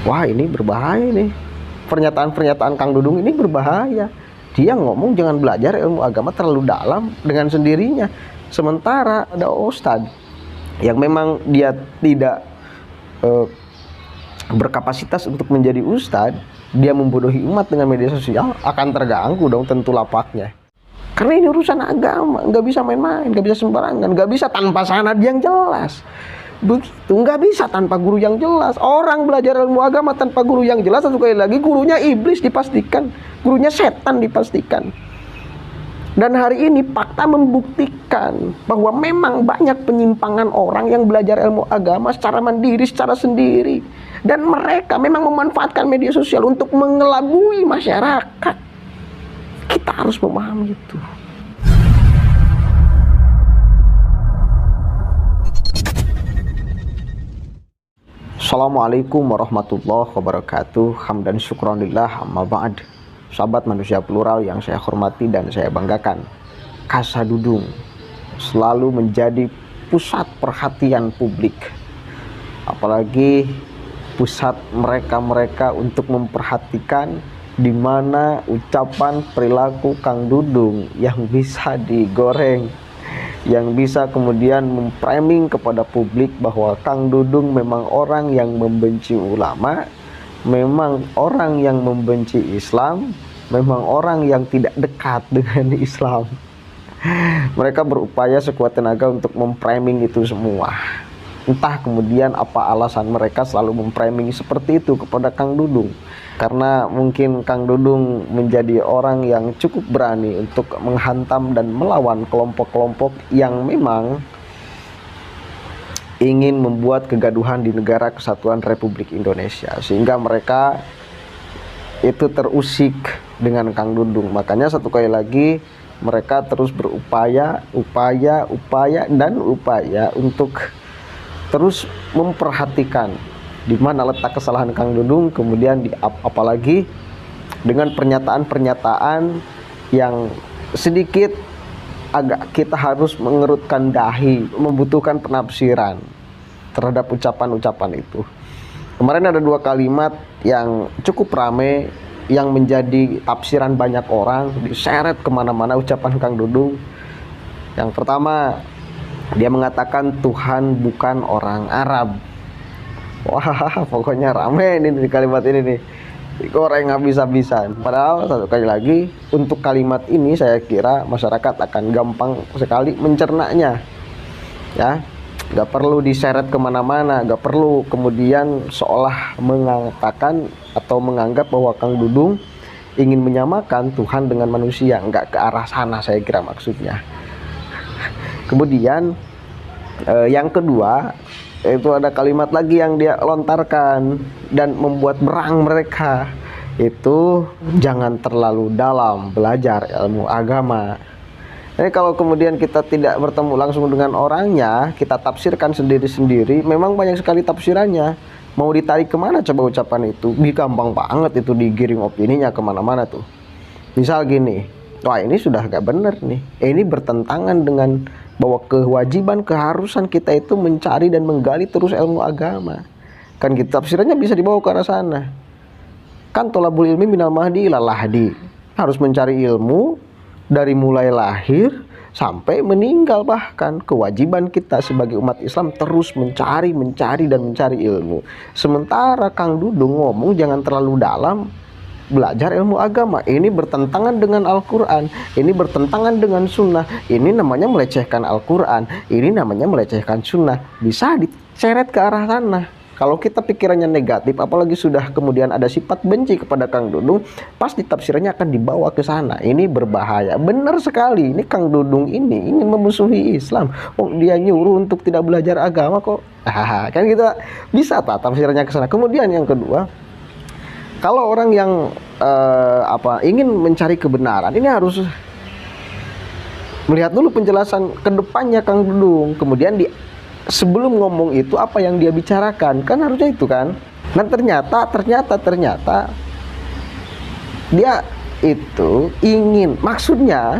wah ini berbahaya nih. Pernyataan-pernyataan Kang Dudung ini berbahaya. Dia ngomong jangan belajar ilmu agama terlalu dalam dengan sendirinya. Sementara ada ustadz yang memang dia tidak berkapasitas untuk menjadi ustadz, dia membodohi umat dengan media sosial, akan terganggu dong tentu lapaknya. Karena ini urusan agama, nggak bisa main-main, nggak bisa sembarangan, nggak bisa tanpa sanad yang jelas. Begitu, nggak bisa tanpa guru yang jelas. Orang belajar ilmu agama tanpa guru yang jelas, satu kali lagi gurunya iblis dipastikan, gurunya setan dipastikan. Dan hari ini fakta membuktikan bahwa memang banyak penyimpangan orang yang belajar ilmu agama secara mandiri, secara sendiri. Dan mereka memang memanfaatkan media sosial untuk mengelabui masyarakat. Kita harus memahami itu. Assalamualaikum warahmatullahi wabarakatuh. Hamdan syukronillah amma ba'd. Sahabat manusia plural yang saya hormati dan saya banggakan, Kasa Dudung selalu menjadi pusat perhatian publik. Apalagi pusat mereka-mereka untuk memperhatikan di mana ucapan perilaku Kang Dudung yang bisa digoreng, yang bisa kemudian memframing kepada publik bahwa Kang Dudung memang orang yang membenci ulama, memang orang yang membenci Islam, memang orang yang tidak dekat dengan Islam. Mereka berupaya sekuat tenaga untuk memframing itu semua. Entah kemudian apa alasan mereka selalu memframing seperti itu kepada Kang Dudung. Karena mungkin Kang Dudung menjadi orang yang cukup berani untuk menghantam dan melawan kelompok-kelompok yang memang ingin membuat kegaduhan di negara kesatuan Republik Indonesia, sehingga mereka itu terusik dengan Kang Dudung. Makanya satu kali lagi mereka terus berupaya untuk terus memperhatikan di mana letak kesalahan Kang Dudung, kemudian apalagi dengan pernyataan-pernyataan yang sedikit agak kita harus mengerutkan dahi, membutuhkan penafsiran terhadap ucapan-ucapan itu. Kemarin ada dua kalimat yang cukup rame, yang menjadi tafsiran banyak orang, diseret kemana-mana ucapan Kang Dudung. Yang pertama, dia mengatakan Tuhan bukan orang Arab. Wah, pokoknya rame ini di kalimat ini nih, digoreng habis-habisan. Padahal satu kali lagi, untuk kalimat ini saya kira masyarakat akan gampang sekali mencernanya, ya. Gak perlu diseret kemana-mana, gak perlu kemudian seolah mengatakan atau menganggap bahwa Kang Dudung ingin menyamakan Tuhan dengan manusia. Nggak ke arah sana saya kira maksudnya. Kemudian yang kedua, itu ada kalimat lagi yang dia lontarkan dan membuat berang mereka, itu jangan terlalu dalam belajar ilmu agama. Jadi kalau kemudian kita tidak bertemu langsung dengan orangnya, kita tafsirkan sendiri-sendiri, memang banyak sekali tafsirannya. Mau ditarik kemana coba ucapan itu? Gampang banget itu digiring opininya kemana-mana tuh. Misal gini, wah ini sudah gak bener nih, ini bertentangan dengan bahwa kewajiban, keharusan kita itu mencari dan menggali terus ilmu agama. Kan gitu tafsirannya bisa dibawa ke arah sana. Kan tolabul ilmi minal mahdi ilal lahdi, harus mencari ilmu dari mulai lahir sampai meninggal. Bahkan kewajiban kita sebagai umat Islam terus mencari dan mencari ilmu. Sementara Kang Dudung ngomong jangan terlalu dalam belajar ilmu agama, ini bertentangan dengan Al-Quran, ini bertentangan dengan Sunnah. Ini namanya melecehkan Al-Quran, ini namanya melecehkan Sunnah. Bisa diseret ke arah sana. Kalau kita pikirannya negatif, apalagi sudah kemudian ada sifat benci kepada Kang Dudung, pasti tafsirannya akan dibawa ke sana. Ini berbahaya. Benar sekali, ini Kang Dudung ini ingin memusuhi Islam. Oh, dia nyuruh untuk tidak belajar agama kok. Kan kita bisa tafsirannya ke sana. Kemudian yang kedua, kalau orang yang ingin mencari kebenaran, ini harus melihat dulu penjelasan ke depannya Kang Dudung. Kemudian sebelum ngomong itu apa yang dia bicarakan, kan harusnya itu kan. Dan ternyata dia itu ingin, maksudnya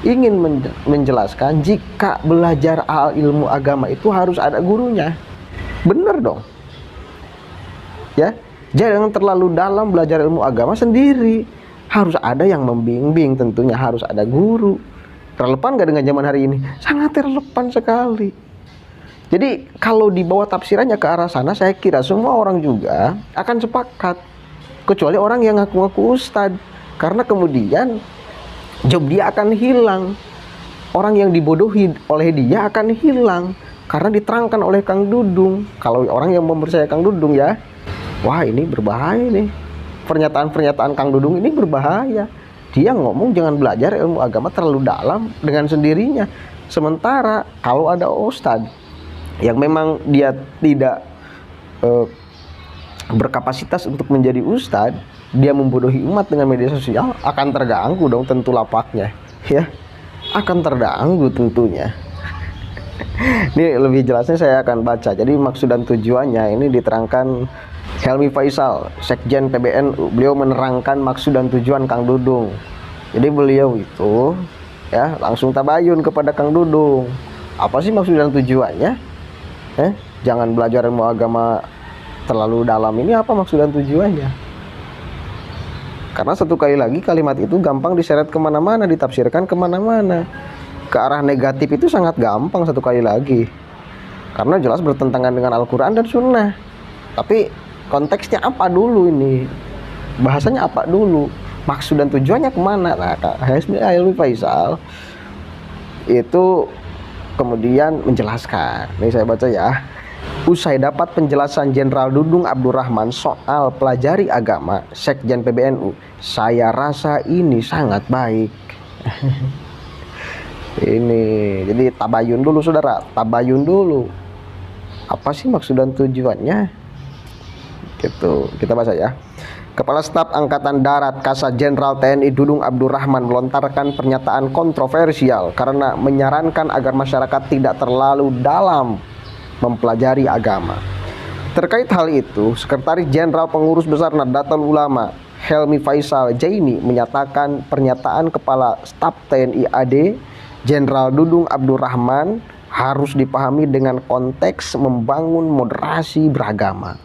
ingin menjelaskan jika belajar ilmu agama itu harus ada gurunya. Bener dong. Ya, jangan terlalu dalam belajar ilmu agama sendiri. Harus ada yang membimbing, tentunya harus ada guru. Relevan gak dengan zaman hari ini? Sangat relevan sekali. Jadi kalau dibawa tafsirannya ke arah sana, saya kira semua orang juga akan sepakat, kecuali orang yang ngaku-ngaku ustadz, karena kemudian job dia akan hilang. Orang yang dibodohi oleh dia akan hilang karena diterangkan oleh Kang Dudung. Kalau orang yang mempercayai Kang Dudung ya, wah ini berbahaya nih. Pernyataan-pernyataan Kang Dudung ini berbahaya. Dia ngomong jangan belajar ilmu agama terlalu dalam dengan sendirinya. Sementara kalau ada ustadz yang memang dia tidak berkapasitas untuk menjadi ustadz, dia membodohi umat dengan media sosial, akan terganggu dong tentu lapaknya, ya, akan terganggu tentunya. Ini lebih jelasnya saya akan baca. Jadi maksud dan tujuannya ini diterangkan Helmi Faisal, Sekjen PBNU. Beliau menerangkan maksud dan tujuan Kang Dudung. Jadi beliau itu ya langsung tabayun kepada Kang Dudung. Apa sih maksud dan tujuannya? Jangan belajar ilmu agama terlalu dalam, ini apa maksud dan tujuannya? Karena satu kali lagi kalimat itu gampang diseret kemana-mana, ditafsirkan kemana-mana. Ke arah negatif itu sangat gampang satu kali lagi, karena jelas bertentangan dengan Al-Quran dan Sunnah. Tapi konteksnya apa dulu ini? Bahasanya apa dulu? Maksud dan tujuannya kemana? Nah, Kak Helmi Faisal itu kemudian menjelaskan. Ini saya baca ya. Usai dapat penjelasan Jenderal Dudung Abdurrahman soal pelajari agama, Sekjen PBNU, saya rasa ini sangat baik. Ini jadi tabayun dulu saudara, tabayun dulu. Apa sih maksud dan tujuannya? Gitu, kita baca ya. Kepala Staf Angkatan Darat Kasat Jenderal TNI Dudung Abdurrahman melontarkan pernyataan kontroversial karena menyarankan agar masyarakat tidak terlalu dalam mempelajari agama. Terkait hal itu, Sekretaris Jenderal Pengurus Besar Nahdlatul Ulama Helmi Faisal Jaini menyatakan pernyataan Kepala Staf TNI AD Jenderal Dudung Abdurrahman harus dipahami dengan konteks membangun moderasi beragama.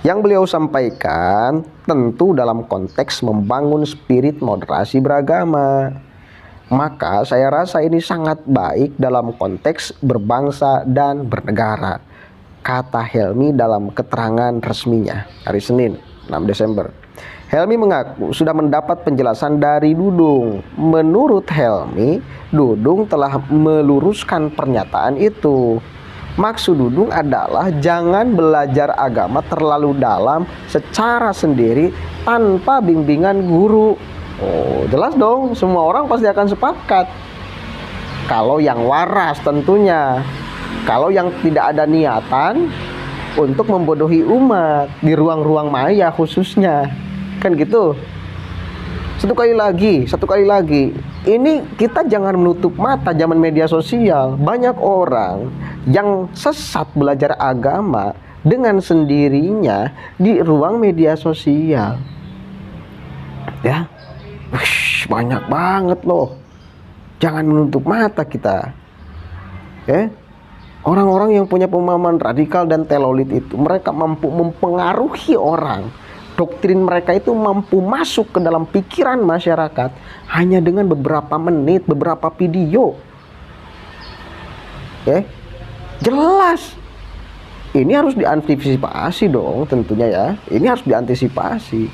Yang beliau sampaikan tentu dalam konteks membangun spirit moderasi beragama. Maka saya rasa ini sangat baik dalam konteks berbangsa dan bernegara, kata Helmi dalam keterangan resminya hari Senin 6 Desember. Helmi mengaku sudah mendapat penjelasan dari Dudung. Menurut Helmi, Dudung telah meluruskan pernyataan itu. Maksud Dudung adalah jangan belajar agama terlalu dalam secara sendiri tanpa bimbingan guru. Oh, jelas dong, semua orang pasti akan sepakat. Kalau yang waras tentunya. Kalau yang tidak ada niatan untuk membodohi umat di ruang-ruang maya khususnya. Kan gitu. Satu kali lagi, ini kita jangan menutup mata zaman media sosial. Banyak orang yang sesat belajar agama dengan sendirinya di ruang media sosial. Ya, banyak banget loh. Jangan menutup mata kita. Orang-orang yang punya pemahaman radikal dan telolit itu, mereka mampu mempengaruhi orang. Doktrin mereka itu mampu masuk ke dalam pikiran masyarakat hanya dengan beberapa menit, beberapa video. Jelas. Ini harus diantisipasi dong tentunya ya. Ini harus diantisipasi.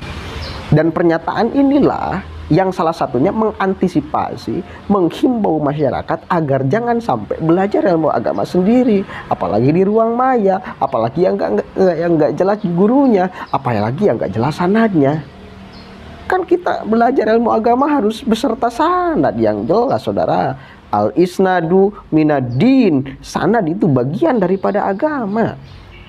Dan pernyataan inilah yang salah satunya mengantisipasi, menghimbau masyarakat agar jangan sampai belajar ilmu agama sendiri, apalagi di ruang maya, apalagi yang nggak jelas gurunya, apalagi yang nggak jelas sanadnya. Kan kita belajar ilmu agama harus beserta sanad yang jelas, saudara. Al-isnadu minadin, sanad itu bagian daripada agama.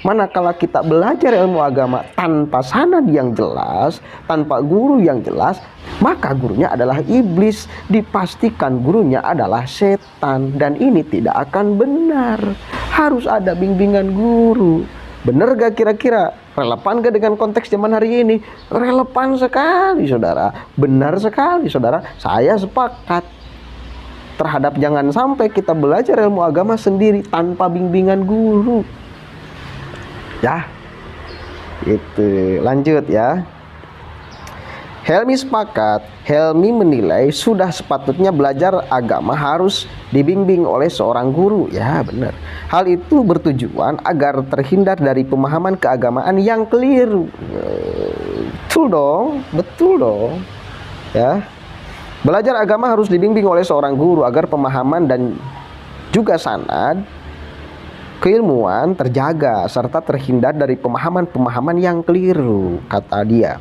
Manakala kita belajar ilmu agama tanpa sanad yang jelas, tanpa guru yang jelas, maka gurunya adalah iblis, dipastikan gurunya adalah setan, dan ini tidak akan benar. Harus ada bimbingan guru. Benar gak kira-kira? Relevan gak dengan konteks zaman hari ini? Relevan sekali saudara, benar sekali saudara. Saya sepakat terhadap jangan sampai kita belajar ilmu agama sendiri tanpa bimbingan guru. Ya, Itu lanjut ya. Helmi sepakat, Helmi menilai sudah sepatutnya belajar agama harus dibimbing oleh seorang guru. Ya benar. Hal itu bertujuan agar terhindar dari pemahaman keagamaan yang keliru. Betul dong. Ya. Belajar agama harus dibimbing oleh seorang guru agar pemahaman dan juga sanad keilmuan terjaga serta terhindar dari pemahaman-pemahaman yang keliru, kata dia.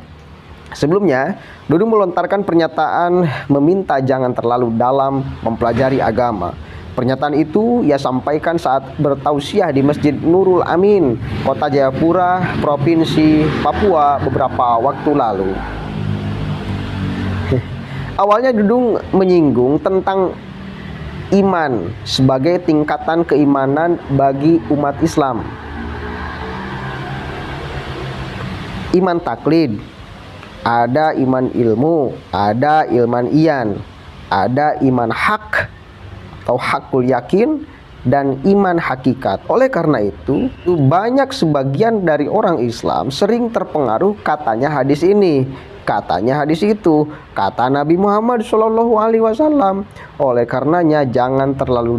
Sebelumnya, Dudung melontarkan pernyataan meminta jangan terlalu dalam mempelajari agama. Pernyataan itu ia sampaikan saat bertausiah di Masjid Nurul Amin, Kota Jayapura, Provinsi Papua beberapa waktu lalu. Awalnya Dudung menyinggung tentang iman sebagai tingkatan keimanan bagi umat Islam. Iman taklid, ada iman ilmu, ada iman iyan, ada iman hak atau hakul yakin, dan iman hakikat. Oleh karena itu banyak sebagian dari orang Islam sering terpengaruh katanya hadis ini, katanya hadis itu, kata Nabi Muhammad SAW. Oleh karenanya jangan terlalu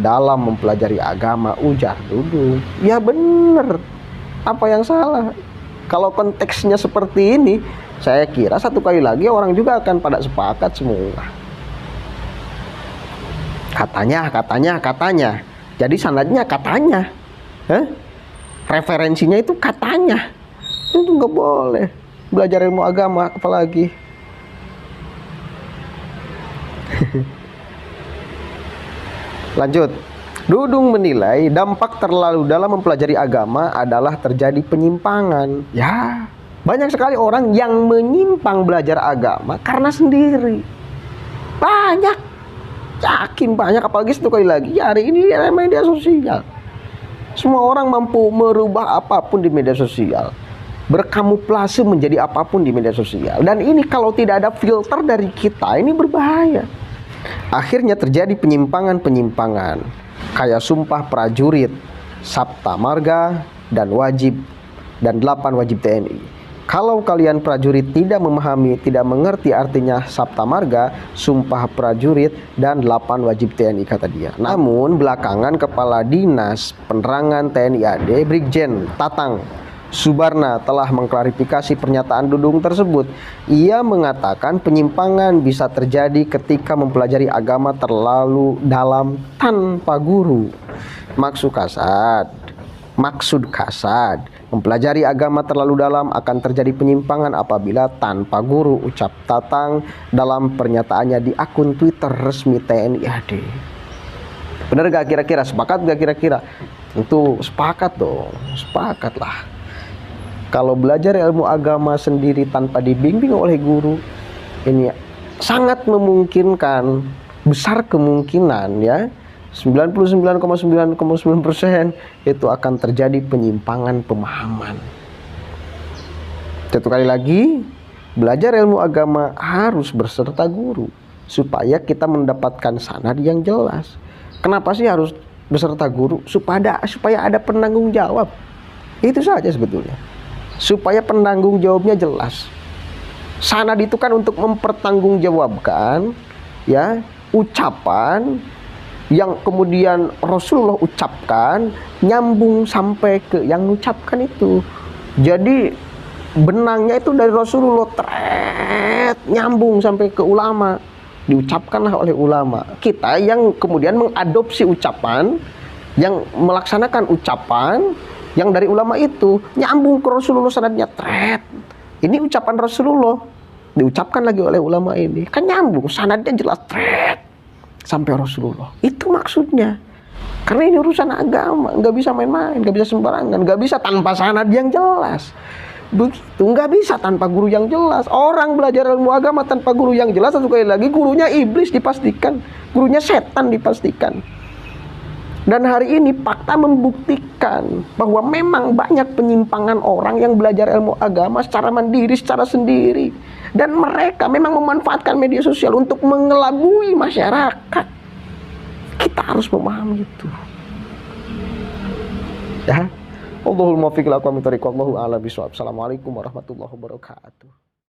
dalam mempelajari agama, ujar Dudung. Ya bener, apa yang salah? Kalau konteksnya seperti ini, saya kira satu kali lagi orang juga akan pada sepakat semua. Katanya. Jadi sanadnya katanya. Referensinya itu katanya. Itu nggak boleh. Belajar ilmu agama apalagi. Lanjut. Dudung menilai dampak terlalu dalam mempelajari agama adalah terjadi penyimpangan. Ya, banyak sekali orang yang menyimpang belajar agama karena sendiri. Banyak, yakin banyak, apalagi satu kali lagi hari ini ada media sosial. Semua orang mampu merubah apapun di media sosial, berkamuflase menjadi apapun di media sosial. Dan ini kalau tidak ada filter dari kita, ini berbahaya. Akhirnya terjadi penyimpangan-penyimpangan. Kayak sumpah prajurit, sabta marga, dan 8 wajib TNI. Kalau kalian prajurit tidak memahami, tidak mengerti artinya sabta marga, sumpah prajurit, dan 8 wajib TNI, kata dia. Namun belakangan Kepala Dinas Penerangan TNI AD Brigjen Tatang Subarna telah mengklarifikasi pernyataan Dudung tersebut. Ia mengatakan penyimpangan bisa terjadi ketika mempelajari agama terlalu dalam tanpa guru. Maksud kasad, mempelajari agama terlalu dalam akan terjadi penyimpangan apabila tanpa guru, ucap Tatang dalam pernyataannya di akun Twitter resmi TNI AD. Benar gak kira-kira? Sepakat gak kira-kira? Tentu sepakat dong, sepakat lah. Kalau belajar ilmu agama sendiri tanpa dibimbing oleh guru, ini sangat memungkinkan, besar kemungkinan ya, 99,9,9% itu akan terjadi penyimpangan pemahaman. Satu kali lagi, belajar ilmu agama harus berserta guru supaya kita mendapatkan sanad yang jelas. Kenapa sih harus beserta guru? Supaya ada penanggung jawab. Itu saja sebetulnya. Supaya penanggung jawabnya jelas. Sanad itu kan untuk mempertanggungjawabkan ya ucapan yang kemudian Rasulullah ucapkan, nyambung sampai ke yang mengucapkan itu. Jadi benangnya itu dari Rasulullah, nyambung sampai ke ulama, diucapkanlah oleh ulama. Kita yang kemudian mengadopsi ucapan, yang melaksanakan ucapan yang dari ulama itu, nyambung ke Rasulullah sanadnya, ini ucapan Rasulullah diucapkan lagi oleh ulama ini, kan nyambung, sanadnya jelas, sampai Rasulullah. Itu maksudnya. Karena ini urusan agama, nggak bisa main-main, nggak bisa sembarangan, nggak bisa tanpa sanad yang jelas. Begitu, nggak bisa tanpa guru yang jelas. Orang belajar ilmu agama tanpa guru yang jelas, satu kali lagi gurunya iblis dipastikan, gurunya setan dipastikan. Dan hari ini fakta membuktikan bahwa memang banyak penyimpangan orang yang belajar ilmu agama secara mandiri, secara sendiri. Dan mereka memang memanfaatkan media sosial untuk mengelabui masyarakat. Kita harus memahami itu. Ya, Allahul muwaffiq ila aqwamit thoriq, wallahu a'lam bishawab. Assalamualaikum warahmatullahi wabarakatuh.